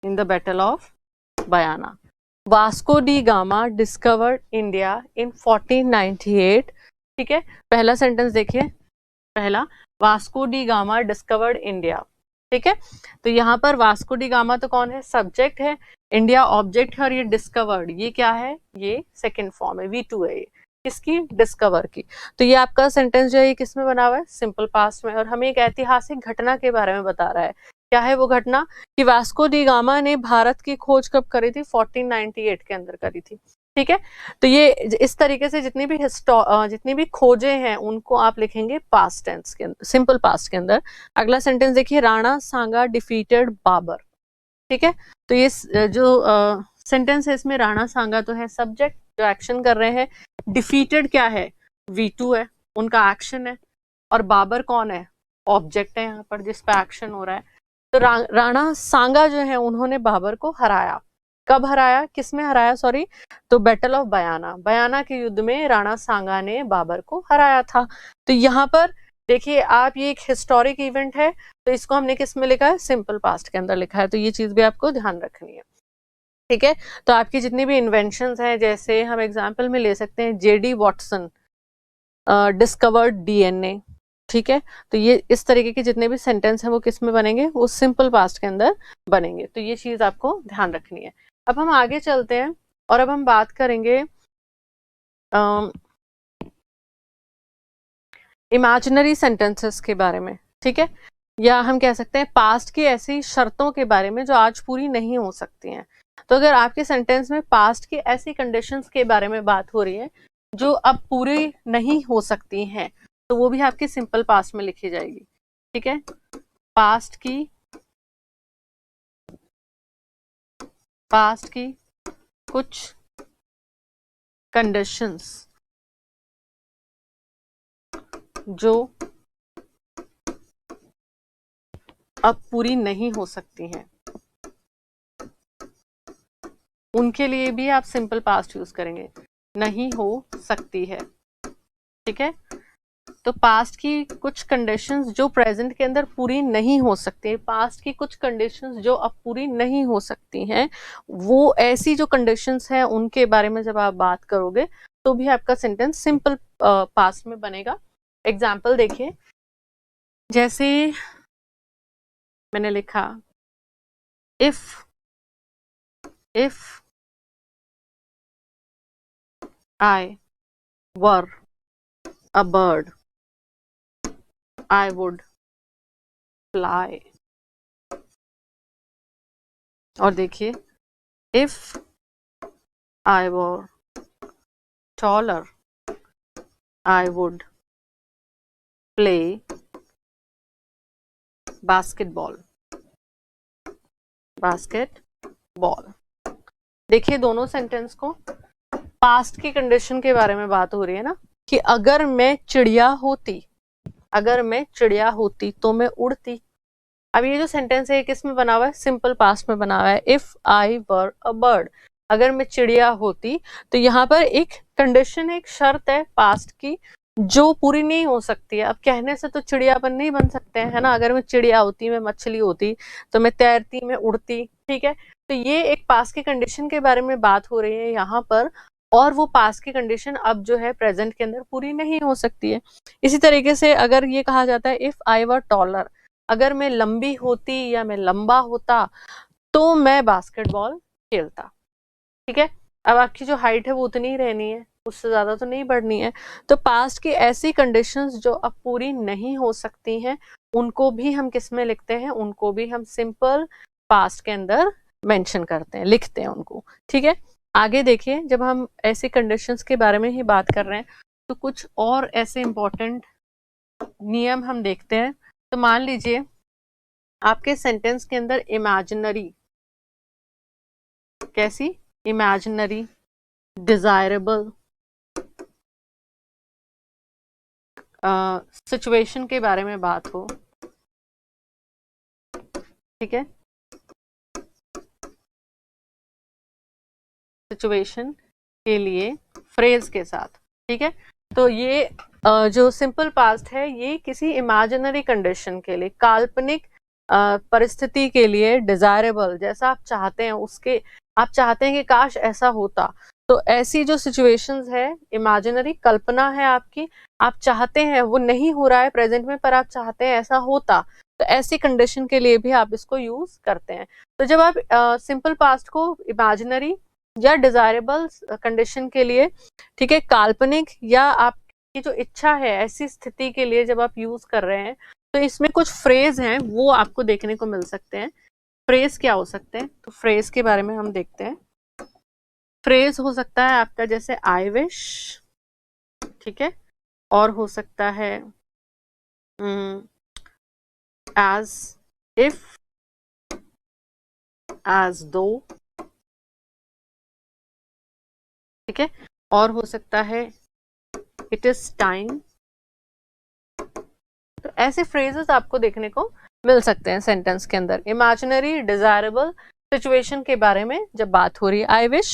in the battle of Bayana. Vasco da Gama discovered India in 1498, ठीक है। पहला सेंटेंस देखिए, पहला Vasco da Gama discovered India, ठीक है। तो यहाँ पर वास्को डी गामा तो कौन है, सब्जेक्ट है, इंडिया ऑब्जेक्ट है, और ये डिस्कवर्ड ये क्या है, ये सेकंड फॉर्म है, V2 है, ये किसकी, डिस्कवर की। तो ये आपका सेंटेंस जो है ये किस में बना हुआ है, सिंपल पास्ट में, और हमें एक ऐतिहासिक घटना के बारे में बता रहा है। क्या है वो घटना, कि वास्को डी गामा ने भारत की खोज कब करी थी, 1498 के अंदर करी थी, ठीक है। तो ये इस तरीके से जितनी भी खोजें हैं उनको आप लिखेंगे पास्ट टेंस के अंदर, सिंपल पास्ट के अंदर। अगला सेंटेंस देखिए, राणा सांगा डिफीटेड बाबर, ठीक है। तो ये जो सेंटेंस है इसमें राणा सांगा तो है सब्जेक्ट जो एक्शन कर रहे हैं, डिफीटेड क्या है, V2 है, उनका एक्शन है, और बाबर कौन है, ऑब्जेक्ट है यहाँ पर जिस पे एक्शन हो रहा है। तो राणा सांगा जो है उन्होंने बाबर को हराया, कब हराया, किसमें हराया, सॉरी, तो बैटल ऑफ बयाना, बयाना के युद्ध में राणा सांगा ने बाबर को हराया था। तो यहाँ पर देखिए आप, ये एक हिस्टोरिक इवेंट है, तो इसको हमने किस में लिखा है, सिंपल पास्ट के अंदर लिखा है। तो ये चीज भी आपको ध्यान रखनी है, ठीक है। तो आपकी जितनी भी इन्वेंशंस हैं, जैसे हम एग्जाम्पल में ले सकते हैं JD वॉटसन डिस्कवर्ड DNA, ठीक है। तो ये इस तरीके के जितने भी सेंटेंस हैं वो किस में बनेंगे, वो सिंपल पास्ट के अंदर बनेंगे। तो ये चीज आपको ध्यान रखनी है। अब हम आगे चलते हैं और अब हम बात करेंगे इमेजिनरी सेंटेंसेस के बारे में, ठीक है, या हम कह सकते हैं पास्ट की ऐसी शर्तों के बारे में जो आज पूरी नहीं हो सकती हैं। तो अगर आपके सेंटेंस में पास्ट की ऐसी कंडीशंस के बारे में बात हो रही है जो अब पूरी नहीं हो सकती हैं, तो वो भी आपके सिंपल पास्ट में लिखी जाएगी, ठीक है। पास्ट की कुछ कंडीशंस जो अब पूरी नहीं हो सकती हैं, उनके लिए भी आप सिंपल पास्ट यूज करेंगे, नहीं हो सकती है, ठीक है। तो पास्ट की कुछ कंडीशंस जो प्रेजेंट के अंदर पूरी नहीं हो सकती, पास्ट की कुछ कंडीशंस जो अब पूरी नहीं हो सकती हैं, वो ऐसी जो कंडीशंस हैं उनके बारे में जब आप बात करोगे तो भी आपका सेंटेंस सिंपल पास्ट में बनेगा। एग्जाम्पल देखिए, जैसे मैंने लिखा, if I were a bird, I would fly। और देखिए, if I were taller, I would play basketball। देखिए दोनों सेंटेंस को पास्ट की कंडीशन के बारे में बात हो रही है ना, कि अगर मैं चिड़िया होती, अगर मैं चिड़िया होती तो मैं उड़ती। अब ये जो सेंटेंस है किस में बना हुआ है, सिंपल पास्ट में बना हुआ है। If I were a bird, अगर मैं चिड़िया होती, तो यहाँ पर एक कंडीशन है, एक शर्त है पास्ट की जो पूरी नहीं हो सकती है। अब कहने से तो चिड़ियापन नहीं बन सकते हैं, है ना। अगर मैं चिड़िया होती, मैं मछली होती, तो मैं तैरती, मैं उड़ती, ठीक है। तो ये एक पास्ट की कंडीशन के बारे में बात हो रही है यहाँ पर, और वो पास्ट की कंडीशन अब जो है प्रेजेंट के अंदर पूरी नहीं हो सकती है। इसी तरीके से अगर ये कहा जाता है इफ आई वर टॉलर, अगर मैं लंबी होती या मैं लंबा होता तो मैं बास्केटबॉल खेलता, ठीक है। अब आपकी जो हाइट है वो उतनी ही रहनी है, उससे ज्यादा तो नहीं बढ़नी है। तो पास्ट की ऐसी कंडीशंस जो अब पूरी नहीं हो सकती हैं, उनको भी हम किस में लिखते हैं, उनको भी हम सिंपल पास्ट के अंदर मेंशन करते हैं, लिखते हैं उनको, ठीक है। आगे देखिए, जब हम ऐसी कंडीशंस के बारे में ही बात कर रहे हैं तो कुछ और ऐसे इंपॉर्टेंट नियम हम देखते हैं। तो मान लीजिए आपके सेंटेंस के अंदर इमेजिनरी, कैसी, इमेजिनरी, डिजायरेबल, सिचुएशन के बारे में बात हो, ठीक है, सिचुएशन के लिए फ्रेज के साथ, ठीक है। तो ये जो सिंपल पास्ट है ये किसी इमेजिनरी कंडीशन के लिए, काल्पनिक परिस्थिति के लिए, डिजायरेबल, जैसा आप चाहते हैं उसके, आप चाहते हैं कि काश ऐसा होता, तो ऐसी जो सिचुएशंस है, इमेजिनरी कल्पना है आपकी, आप चाहते हैं, वो नहीं हो रहा है प्रेजेंट में पर आप चाहते हैं ऐसा होता, तो ऐसी कंडीशन के लिए भी आप इसको यूज करते हैं। तो जब आप सिंपल पास्ट को इमेजिनरी या डिजायरेबल कंडीशन के लिए, ठीक है, काल्पनिक या आपकी जो इच्छा है ऐसी स्थिति के लिए जब आप यूज कर रहे हैं, तो इसमें कुछ फ्रेज हैं वो आपको देखने को मिल सकते हैं। फ्रेज क्या हो सकते हैं, तो फ्रेज के बारे में हम देखते हैं। फ्रेज हो सकता है आपका जैसे आई विश, ठीक है, और हो सकता है एज इफ, एज दो, ठीक है, और हो सकता है इट इज टाइम। तो ऐसे फ्रेजेस आपको देखने को मिल सकते हैं सेंटेंस के अंदर, इमेजिनरी, डिजायरेबल, सिचुएशन के बारे में जब बात हो रही है, आई विश,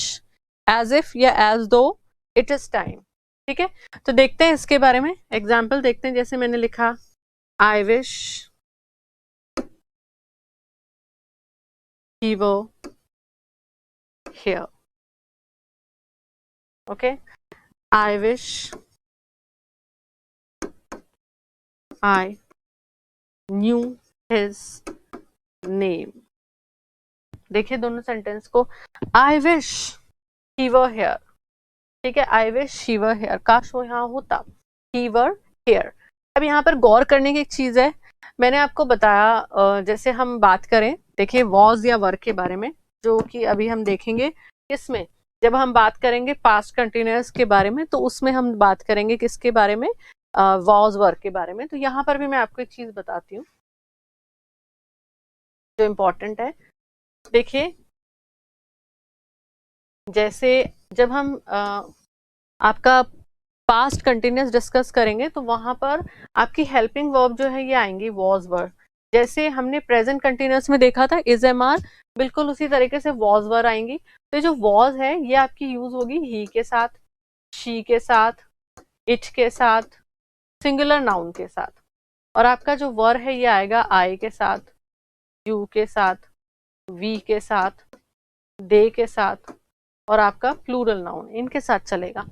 एज इफ या एज दो, इट इज टाइम, ठीक है। तो देखते हैं इसके बारे में एग्जाम्पल देखते हैं। जैसे मैंने लिखा आई विश ही वो here, okay, I wish I knew his name. देखिए दोनों सेंटेंस को, I wish he were here, ठीक है, I wish he were here, काश वो यहाँ होता, ही वर हियर। अब यहाँ पर गौर करने की एक चीज है, मैंने आपको बताया जैसे हम बात करें, देखिए वॉज या वर के बारे में, जो कि अभी हम देखेंगे किसमें, जब हम बात करेंगे पास्ट कंटिन्यूअस के बारे में, तो उसमें हम बात करेंगे किसके बारे में, वॉज वर के बारे में। तो यहाँ पर भी मैं आपको एक चीज बताती हूँ जो इम्पोर्टेंट है। देखिए जैसे जब हम आपका पास्ट कंटिन्यूअस डिस्कस करेंगे तो वहां पर आपकी हेल्पिंग वर्ब जो है ये आएंगी वॉज वर। जैसे हमने प्रेजेंट कंटिन्यूअस में देखा था इज एम आर, बिल्कुल उसी तरीके से वॉज वर आएंगी। तो जो वॉज है ये आपकी यूज होगी ही के साथ, शी के साथ, इट के साथ, सिंगुलर नाउन के साथ, और आपका जो वर है ये आएगा आई के साथ, यू के साथ, वी के साथ, दे के साथ, और आपका प्लूरल नाउन इनके साथ चलेगा,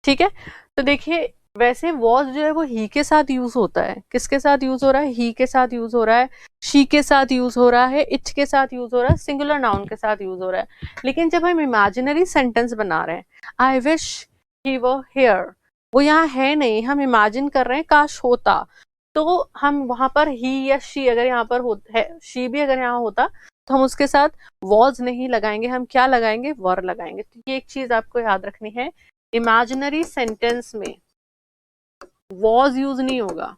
ठीक है। तो देखिए वैसे वॉज जो है वो ही के साथ यूज होता है, किसके साथ यूज हो रहा है, ही के साथ यूज हो रहा है, शी के साथ यूज हो रहा है, इट के साथ यूज हो रहा है, सिंगुलर नाउन के साथ यूज हो रहा है। लेकिन जब हम इमेजिनरी सेंटेंस बना रहे हैं, I wish he were here, वो यहाँ है नहीं, हम इमेजिन कर रहे हैं काश होता, तो हम वहां पर ही या शी अगर यहाँ पर है, शी भी अगर यहाँ होता तो हम उसके साथ वॉज नहीं लगाएंगे, हम क्या लगाएंगे, वर लगाएंगे। तो ये एक चीज आपको याद रखनी है, इमेजिनरी सेंटेंस में वॉज यूज नहीं होगा।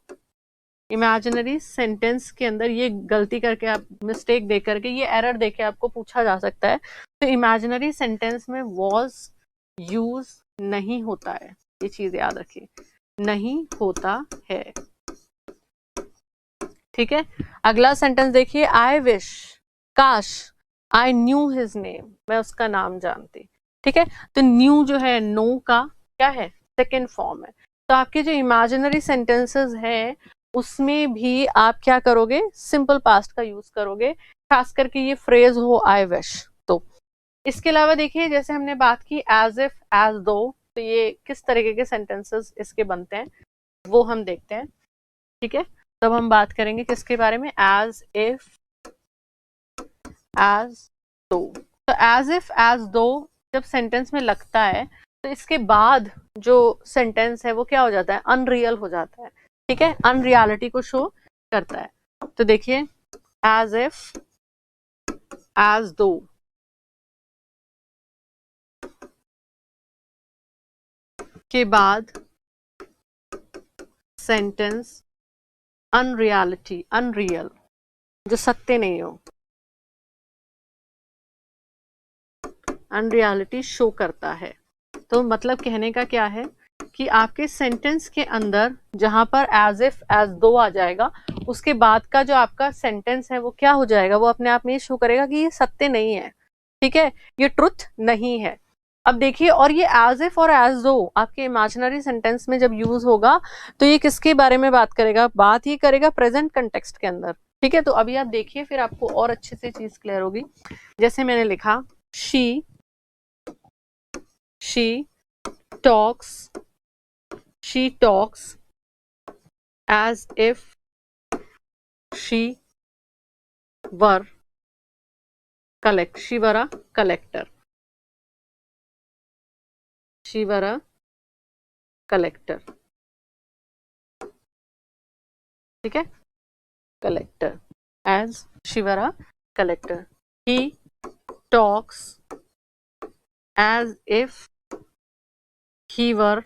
इमेजिनरी सेंटेंस के अंदर ये गलती करके आप मिस्टेक दे करके ये एरर देके आपको पूछा जा सकता है, तो इमेजिनरी सेंटेंस में वॉज यूज नहीं होता है, ये चीज याद रखिए, नहीं होता है। ठीक है, अगला सेंटेंस देखिए, आई विश, काश, आई न्यू हिज नेम, मैं उसका नाम जानती। ठीक है, तो न्यू जो है नो का क्या है, सेकेंड फॉर्म है। तो आपके जो इमेजिनरी सेंटेंसेस हैं उसमें भी आप क्या करोगे, सिंपल पास्ट का यूज करोगे, खास करके ये फ्रेज हो आई विश। तो इसके अलावा देखिए, जैसे हमने बात की एज इफ, एज दो, तो ये किस तरीके के सेंटेंसेस इसके बनते हैं वो हम देखते हैं। ठीक है, तब हम बात करेंगे किसके बारे में, एज इफ, एज दो। तो एज इफ, एज दो जब सेंटेंस में लगता है तो इसके बाद जो सेंटेंस है वो क्या हो जाता है, अनरियल हो जाता है। ठीक है, अनरियलिटी को शो करता है। तो देखिए, एज इफ, एज दो, के बाद सेंटेंस अनरियलिटी, अनरियल, जो सत्य नहीं हो, अनरियलिटी शो करता है। तो मतलब कहने का क्या है कि आपके सेंटेंस के अंदर जहां पर एज इफ, एज दो आ जाएगा, उसके बाद का जो आपका सेंटेंस है वो क्या हो जाएगा, वो अपने आप में ये शो करेगा कि ये सत्य नहीं है। ठीक है, ये ट्रुथ नहीं है। अब देखिए, और ये एज इफ और एज दो आपके इमेजिनरी सेंटेंस में जब यूज होगा तो ये किसके बारे में बात करेगा, बात ही करेगा प्रेजेंट कंटेक्स्ट के अंदर। ठीक है, तो अभी आप देखिए, फिर आपको और अच्छे से चीज क्लियर होगी। जैसे मैंने लिखा, she talks, she talks as if she were she were a collector, she were a collector। ठीक है, collector, as she were a collector। he talks as if he were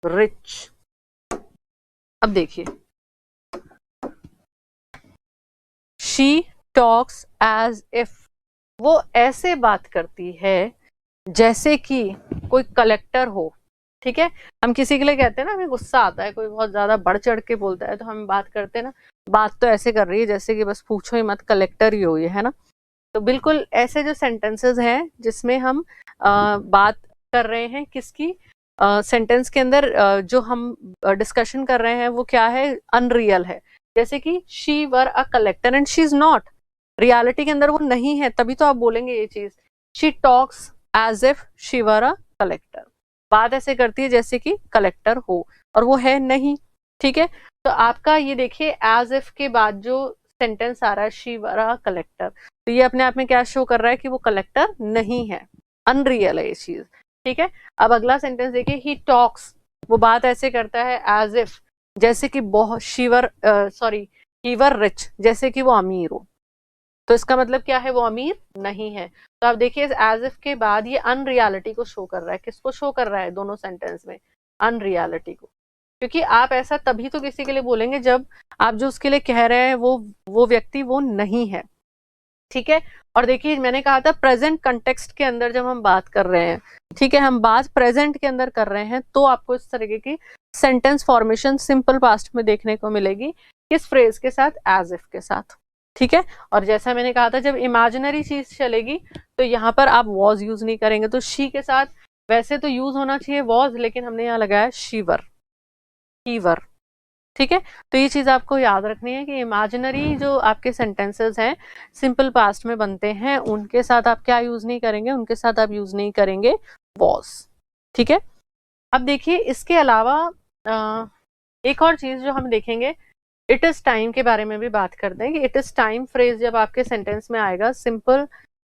rich। अब देखिए, she talks as if, वो ऐसे बात करती है जैसे कि कोई कलेक्टर हो। ठीक है, हम किसी के लिए कहते हैं ना, हमें गुस्सा आता है, कोई बहुत ज्यादा बढ़ चढ़ के बोलता है तो हम बात करते हैं ना, बात तो ऐसे कर रही है जैसे कि बस पूछो ही मत, कलेक्टर ही हो ये, है ना। तो बिल्कुल ऐसे जो सेंटेंसेस हैं जिसमें हम बात कर रहे हैं किसकी, सेंटेंस के अंदर जो हम डिस्कशन कर रहे हैं वो क्या है, अनरियल है। जैसे कि she were a collector and she is not, reality के अंदर वो नहीं है, तभी तो आप बोलेंगे ये चीज। She talks as if she were a collector, बात ऐसे करती है जैसे कि कलेक्टर हो, और वो है नहीं। ठीक है, तो आपका ये देखिए, एज इफ के बाद जो सेंटेंस आ रहा है, शी वर अ कलेक्टर, तो ये अपने आप में क्या शो कर रहा है कि वो कलेक्टर नहीं है, अनरियल है ये चीज। ठीक है, अब अगला सेंटेंस देखिए, ही टॉक्स, वो बात ऐसे करता है एज इफ, जैसे कि बहुत, शीवर सॉरी ही वर रिच, जैसे कि वो अमीर हो। तो इसका मतलब क्या है, वो अमीर नहीं है। तो आप देखिए, एज इफ के बाद ये अनरियलिटी को शो कर रहा है। किसको शो कर रहा है दोनों सेंटेंस में, अनरियलिटी को। क्योंकि आप ऐसा तभी तो किसी के लिए बोलेंगे जब आप जो उसके लिए कह रहे हैं वो व्यक्ति वो नहीं है। ठीक है, और देखिए, मैंने कहा था प्रेजेंट कंटेक्स्ट के अंदर जब हम बात कर रहे हैं, ठीक है, हम बात प्रेजेंट के अंदर कर रहे हैं, तो आपको इस तरीके की सेंटेंस फॉर्मेशन सिंपल पास्ट में देखने को मिलेगी। किस फ्रेज के साथ, एज इफ के साथ। ठीक है, और जैसा मैंने कहा था, जब इमेजिनरी चीज चलेगी तो यहाँ पर आप वॉज यूज नहीं करेंगे। तो शी के साथ वैसे तो यूज होना चाहिए वॉज, लेकिन हमने यहाँ लगाया शीवर, शीवर। ठीक है, तो ये चीज आपको याद रखनी है कि इमेजिनरी जो आपके सेंटेंसेस हैं सिंपल पास्ट में बनते हैं, उनके साथ आप क्या यूज नहीं करेंगे, उनके साथ आप यूज नहीं करेंगे वॉज। ठीक है, अब देखिए, इसके अलावा एक और चीज जो हम देखेंगे, इट इज टाइम के बारे में भी बात करते हैं कि इट इज टाइम फ्रेज जब आपके सेंटेंस में आएगा सिंपल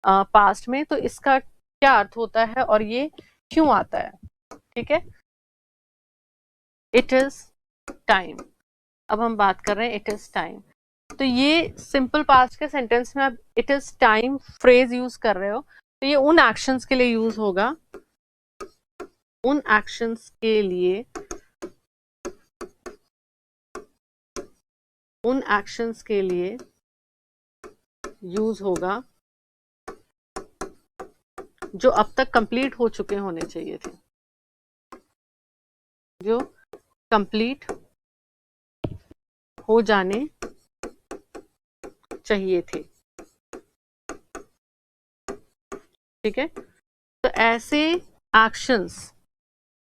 पास्ट में, तो इसका क्या अर्थ होता है और ये क्यों आता है। ठीक है, इट इज टाइम, अब हम बात कर रहे हैं इट इज टाइम। तो ये सिंपल पास्ट के सेंटेंस में आप it is time phrase use कर रहे हो, तो ये उन एक्शंस के लिए यूज होगा, उन एक्शंस के लिए, उन एक्शंस के लिए यूज होगा जो अब तक कंप्लीट हो चुके होने चाहिए थे, जो कंप्लीट हो जाने चाहिए थे। ठीक है, तो ऐसे एक्शंस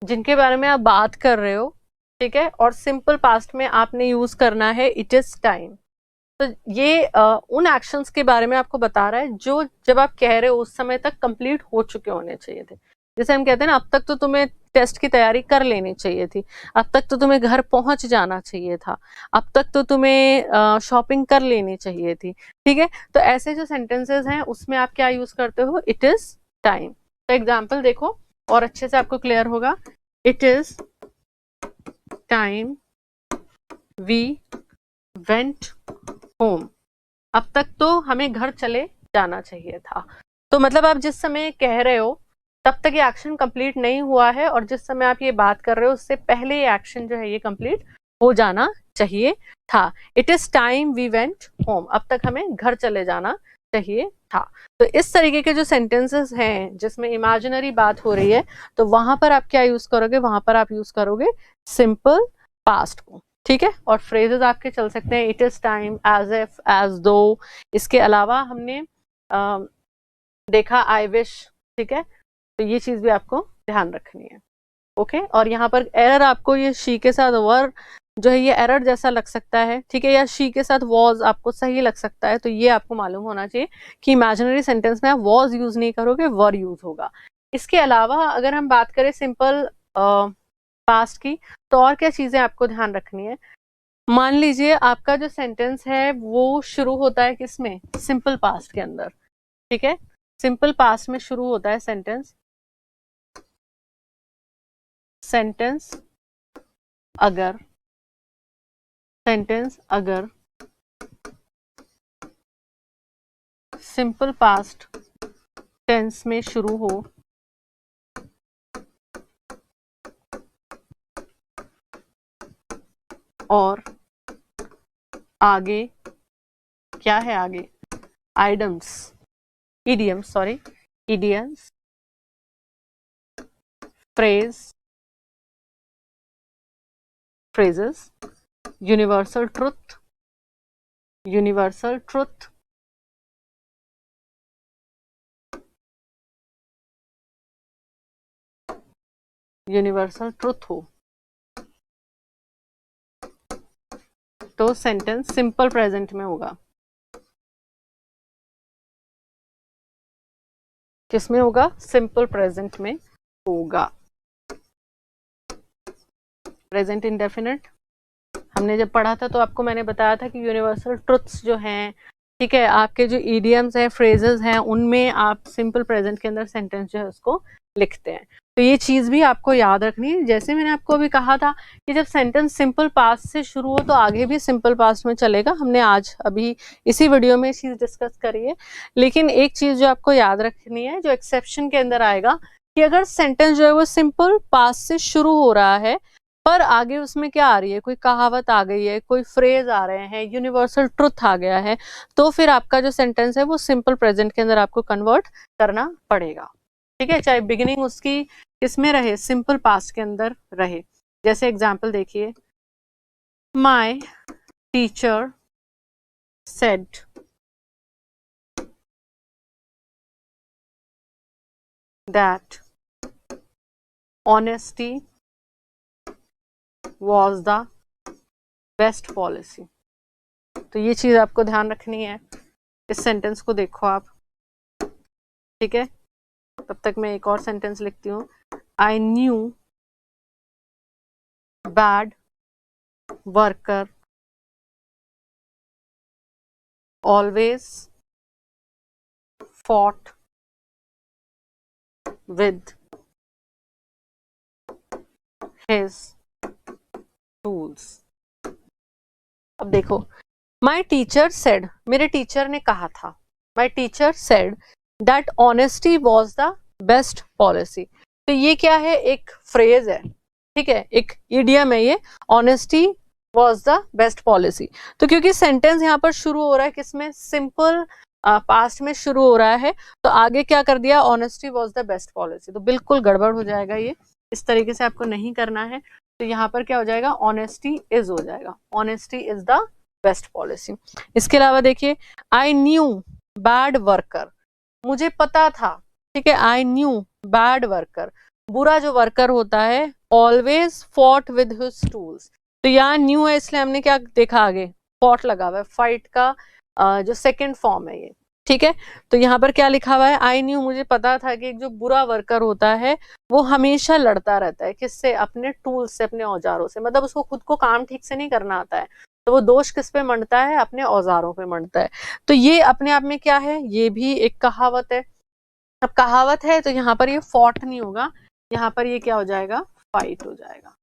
जिनके बारे में आप बात कर रहे हो, ठीक है, और सिंपल पास्ट में आपने यूज करना है इट इज टाइम। तो ये उन एक्शंस के बारे में आपको बता रहा है जो जब आप कह रहे हो उस समय तक कंप्लीट हो चुके होने चाहिए थे। जैसे हम कहते हैं ना, अब तक तो तुम्हें टेस्ट की तैयारी कर लेनी चाहिए थी, अब तक तो तुम्हें घर पहुंच जाना चाहिए था, अब तक तो तुम्हें शॉपिंग कर लेनी चाहिए थी। ठीक है, तो ऐसे जो सेंटेंसेस हैं उसमें आप क्या यूज करते हो, इट इज टाइम। तो एग्जाम्पल देखो और अच्छे से आपको क्लियर होगा। It is time we went home. अब तक तो हमें घर चले जाना चाहिए था। तो मतलब आप जिस समय कह रहे हो तब तक ये एक्शन कंप्लीट नहीं हुआ है, और जिस समय आप ये बात कर रहे हो उससे पहले ये एक्शन जो है ये कंप्लीट हो जाना चाहिए था। It is time we went home, अब तक हमें घर चले जाना चाहिए था। तो इस तरीके के जो सेंटेंसेस हैं जिसमें इमेजिनरी बात हो रही है, तो वहां पर आप क्या यूज करोगे, वहां पर आप यूज करोगे सिंपल पास्ट को। ठीक है, और फ्रेजेस आपके चल सकते हैं it is time, as if, as though. इसके अलावा हमने देखा आई विश। ठीक है, तो ये चीज भी आपको ध्यान रखनी है। ओके, और यहाँ पर एरर आपको ये शी के साथ वर जो है ये एरर जैसा लग सकता है। ठीक है, या शी के साथ वॉज आपको सही लग सकता है, तो ये आपको मालूम होना चाहिए कि इमेजिनरी सेंटेंस में आप वॉज यूज नहीं करोगे, वर यूज होगा। इसके अलावा अगर हम बात करें सिंपल पास्ट की, तो और क्या चीजें आपको ध्यान रखनी है। मान लीजिए आपका जो सेंटेंस है वो शुरू होता है किसमें, सिंपल पास्ट के अंदर। ठीक है, सिंपल पास्ट में शुरू होता है सेंटेंस अगर सिंपल पास्ट टेंस में शुरू हो और आगे क्या है, आगे idioms, phrases, universal truth, हो तो सेंटेंस सिंपल प्रेजेंट में होगा। किसमें होगा, सिंपल प्रेजेंट में होगा। प्रेजेंट इंडेफिनिट हमने जब पढ़ा था तो आपको मैंने बताया था कि यूनिवर्सल ट्रुथ्स जो हैं, ठीक है, आपके जो ईडियम्स हैं, फ्रेजेस हैं, उनमें आप सिंपल प्रेजेंट के अंदर सेंटेंस जो है उसको लिखते हैं। तो ये चीज भी आपको याद रखनी है। जैसे मैंने आपको अभी कहा था कि जब सेंटेंस सिंपल पास्ट से शुरू हो तो आगे भी सिंपल पास्ट में चलेगा। हमने आज अभी इसी वीडियो में चीज डिस्कस करी है। लेकिन एक चीज जो आपको याद रखनी है, जो एक्सेप्शन के अंदर आएगा, कि अगर सेंटेंस जो है वो सिंपल पास्ट से शुरू हो रहा है पर आगे उसमें क्या आ रही है, कोई कहावत आ गई है, कोई फ्रेज आ रहे हैं, यूनिवर्सल ट्रुथ आ गया है, तो फिर आपका जो सेंटेंस है वो सिंपल प्रेजेंट के अंदर आपको कन्वर्ट करना पड़ेगा। ठीक है, चाहे बिगिनिंग उसकी किसमें रहे, सिंपल पास्ट के अंदर रहे। जैसे एग्जाम्पल देखिए, my teacher said that honesty was the best policy। तो ये चीज आपको ध्यान रखनी है। इस सेंटेंस को देखो आप। ठीक है, तब तक मैं एक और सेंटेंस लिखती हूँ। I knew bad worker always fought with his tools। अब देखो, माई टीचर सेड, मेरे टीचर ने कहा था, my teacher said that honesty was the best policy. तो ये क्या है, एक फ्रेज है। ठीक है, एक इडियम है ये, honesty was the best policy. तो क्योंकि सेंटेंस यहाँ पर शुरू हो रहा है किसमें, सिंपल पास्ट में शुरू हो रहा है, तो आगे क्या कर दिया, honesty was the best policy. तो बिल्कुल गड़बड़ हो जाएगा ये, इस तरीके से आपको नहीं करना है। तो यहाँ पर क्या हो जाएगा, ऑनेस्टी इज हो जाएगा, honesty is the best policy. इसके अलावा देखिए, आई न्यू बैड वर्कर, मुझे पता था, ठीक है, आई न्यू बैड वर्कर, बुरा जो वर्कर होता है, always fought with his tools. तो यहाँ न्यू है इसलिए हमने क्या देखा, आगे फॉट लगा हुआ है, फाइट का जो सेकेंड फॉर्म है ये, ठीक है। तो यहाँ पर क्या लिखा हुआ है, आई न्यू, मुझे पता था कि जो बुरा वर्कर होता है वो हमेशा लड़ता रहता है, किससे, अपने टूल्स से, अपने औजारों से, मतलब उसको खुद को काम ठीक से नहीं करना आता है, तो वो दोष किस पे मंडता है, अपने औजारों पे मंडता है। तो ये अपने आप में क्या है, ये भी एक कहावत है। अब कहावत है तो यहाँ पर ये फॉट नहीं होगा, यहाँ पर ये क्या हो जाएगा, फाइट हो जाएगा।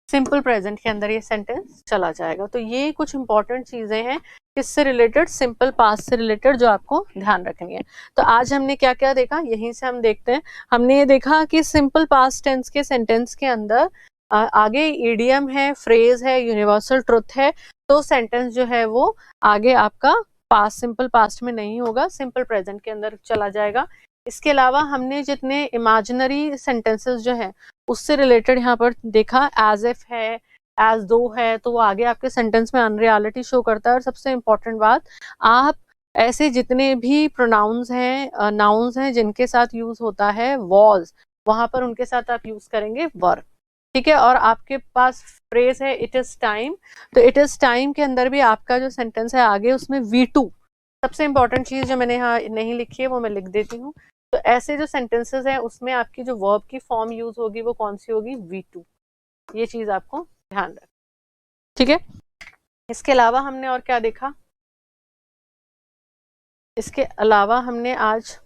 सिंपल प्रेजेंट के अंदर ये सेंटेंस चला जाएगा। तो ये कुछ इंपॉर्टेंट चीजें हैं किससे रिलेटेड, सिंपल पास्ट से रिलेटेड, जो आपको ध्यान रखनी है। तो आज हमने क्या क्या देखा, यहीं से हम देखते हैं। हमने ये देखा कि सिंपल पास्ट टेंस के सेंटेंस के अंदर आगे ईडियम है, फ्रेज है, यूनिवर्सल ट्रुथ है, तो सेंटेंस जो है वो आगे आपका पास्ट, सिंपल पास्ट में नहीं होगा, सिंपल प्रेजेंट के अंदर चला जाएगा। इसके अलावा हमने जितने इमेजिनरी सेंटेंसेस जो है उससे रिलेटेड यहाँ पर देखा, एज इफ है, एज दो है, तो वो आगे आपके सेंटेंस में अनरियलिटी शो करता है। और सबसे इम्पोर्टेंट बात, आप ऐसे जितने भी प्रोनाउंस हैं, नाउन्स हैं जिनके साथ यूज होता है वॉज, वहां पर उनके साथ आप यूज करेंगे वर, ठीक है। और आपके पास फ्रेज है इट इज टाइम, तो इट इज टाइम के अंदर भी आपका जो सेंटेंस है आगे उसमें V2, सबसे इंपॉर्टेंट चीज जो मैंने यहाँ नहीं लिखी है वो मैं लिख देती हूँ। तो ऐसे जो सेंटेंसेस हैं उसमें आपकी जो वर्ब की फॉर्म यूज होगी वो कौन सी होगी, V2, ये चीज आपको ध्यान रखना, ठीक है। इसके अलावा हमने और क्या देखा, इसके अलावा हमने आज,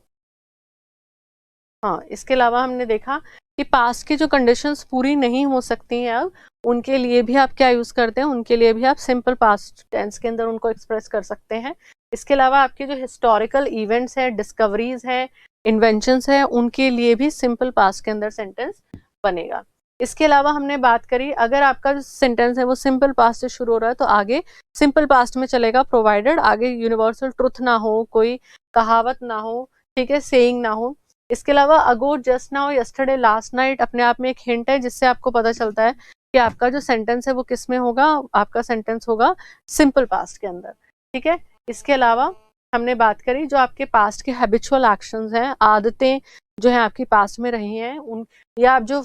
हाँ, इसके अलावा हमने देखा कि पास्ट की जो कंडीशंस पूरी नहीं हो सकती हैं अब, उनके लिए भी आप क्या यूज करते हैं, उनके लिए भी आप सिंपल पास्ट टेंस के अंदर उनको एक्सप्रेस कर सकते हैं। इसके अलावा आपके जो हिस्टोरिकल इवेंट्स हैं, डिस्कवरीज हैं, इन्वेंशंस हैं, उनके लिए भी सिंपल पास्ट के अंदर सेंटेंस बनेगा। इसके अलावा हमने बात करी, अगर आपका जो सेंटेंस है वो सिंपल पास्ट से शुरू हो रहा है तो आगे सिंपल पास्ट में चलेगा, प्रोवाइडेड आगे यूनिवर्सल ट्रुथ ना हो, कोई कहावत ना हो, ठीक है, सेइंग ना हो। इसके अलावा ago, just now, yesterday, last night अपने आप में एक हिंट है जिससे आपको पता चलता है कि आपका जो सेंटेंस है वो किस में होगा, आपका सेंटेंस होगा सिंपल पास्ट के अंदर, ठीक है। इसके अलावा हमने बात करी जो आपके पास्ट के हैबिचुअल एक्शंस हैं, आदतें जो है आपकी पास्ट में रही हैं, उन या आप जो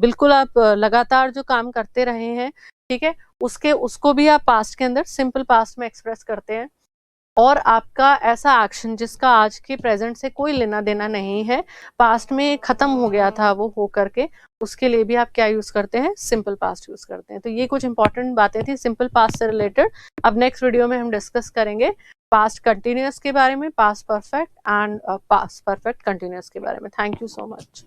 बिल्कुल आप लगातार जो काम करते रहे हैं, ठीक है, उसको भी आप पास्ट के अंदर सिंपल पास्ट में एक्सप्रेस करते हैं। और आपका ऐसा एक्शन जिसका आज के प्रेजेंट से कोई लेना देना नहीं है, पास्ट में खत्म हो गया था वो हो करके, उसके लिए भी आप क्या यूज करते हैं, सिंपल पास्ट यूज करते हैं। तो ये कुछ इंपॉर्टेंट बातें थी सिंपल पास्ट से रिलेटेड। अब नेक्स्ट वीडियो में हम डिस्कस करेंगे पास्ट कंटिन्यूअस के बारे में, past perfect and past perfect continuous के बारे में। Thank you so much.